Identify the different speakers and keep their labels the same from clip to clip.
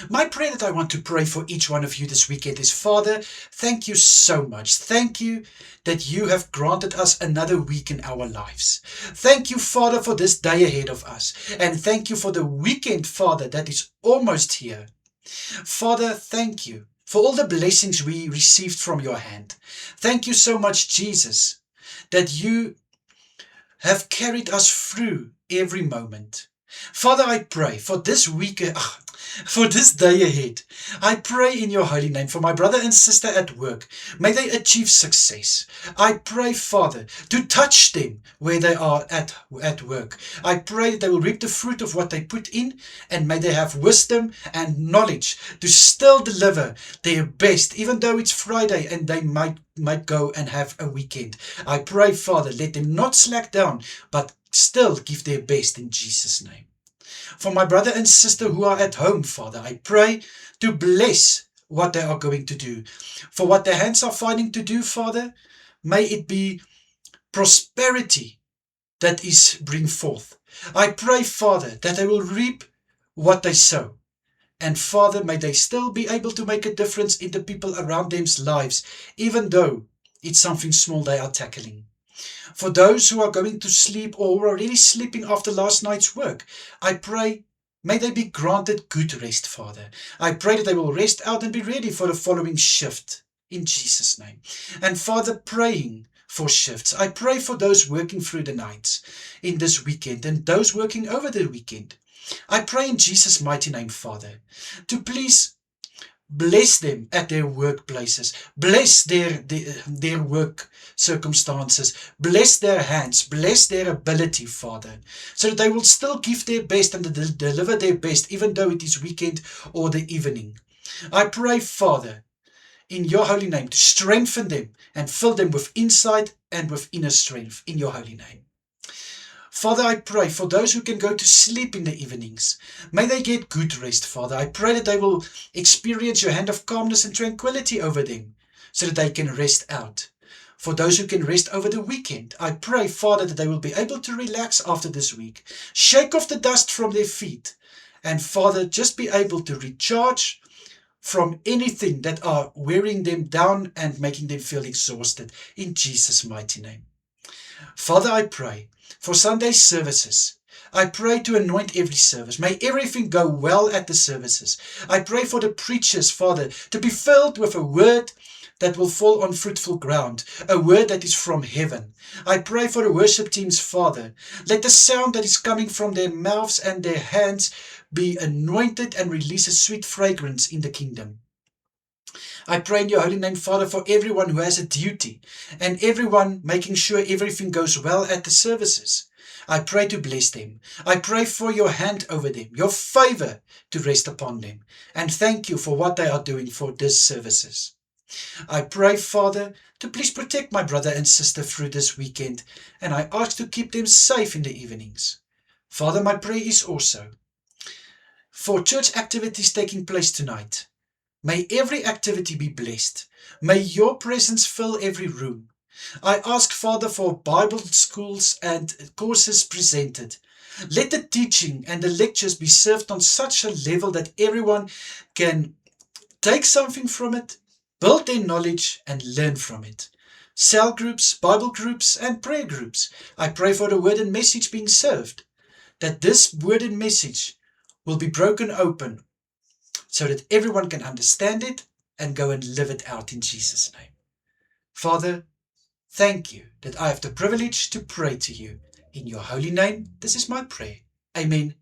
Speaker 1: My prayer that I want to pray for each one of you this weekend is, Father, thank you so much. Thank you that you have granted us another week in our lives. Thank you, Father, for this day ahead of us. And thank you for the weekend, Father, that is almost here. Father, thank you for all the blessings we received from your hand. Thank you so much, Jesus, that you have carried us through every moment. Father, I pray for this week, for this day ahead. I pray in your holy name for my brother and sister at work. May they achieve success. I pray, Father, to touch them where they are at work. I pray that they will reap the fruit of what they put in, and may they have wisdom and knowledge to still deliver their best, even though it's Friday and they might go and have a weekend. I pray, Father, let them not slack down, but still give their best in Jesus' name. For my brother and sister who are at home, Father, I pray to bless what they are going to do. For what their hands are finding to do, Father, may it be prosperity that is bring forth. I pray, Father, that they will reap what they sow. And Father, may they still be able to make a difference in the people around them's lives, even though it's something small they are tackling. For those who are going to sleep or who are already sleeping after last night's work, I pray, may they be granted good rest, Father. I pray that they will rest out and be ready for the following shift, in Jesus' name. And Father, praying for shifts, I pray for those working through the nights in this weekend and those working over the weekend. I pray in Jesus' mighty name, Father, to please bless them at their workplaces, bless their work circumstances, bless their hands, bless their ability, Father, so that they will still give their best and deliver their best, even though it is weekend or the evening. I pray, Father, in your holy name, to strengthen them and fill them with insight and with inner strength in your holy name. Father, I pray for those who can go to sleep in the evenings. May they get good rest, Father. I pray that they will experience your hand of calmness and tranquility over them, so that they can rest out. For those who can rest over the weekend, I pray, Father, that they will be able to relax after this week, shake off the dust from their feet, and Father, just be able to recharge from anything that are wearing them down and making them feel exhausted, in Jesus' mighty name. Father, I pray for Sunday services. I pray to anoint every service. May everything go well at the services. I pray for the preachers, Father, to be filled with a word that will fall on fruitful ground, a word that is from heaven. I pray for the worship teams, Father. Let the sound that is coming from their mouths and their hands be anointed and release a sweet fragrance in the kingdom. I pray in your holy name, Father, for everyone who has a duty and everyone making sure everything goes well at the services. I pray to bless them. I pray for your hand over them, your favor to rest upon them. And thank you for what they are doing for these services. I pray, Father, to please protect my brother and sister through this weekend, and I ask to keep them safe in the evenings. Father, my prayer is also for church activities taking place tonight. May every activity be blessed. May your presence fill every room. I ask, Father, for Bible schools and courses presented. Let the teaching and the lectures be served on such a level that everyone can take something from it, build their knowledge and learn from it. Cell groups, Bible groups and prayer groups. I pray for the word and message being served, that this word and message will be broken open so that everyone can understand it and go and live it out in Jesus' name. Father, thank you that I have the privilege to pray to you. In your holy name, this is my prayer. Amen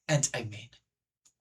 Speaker 1: and amen.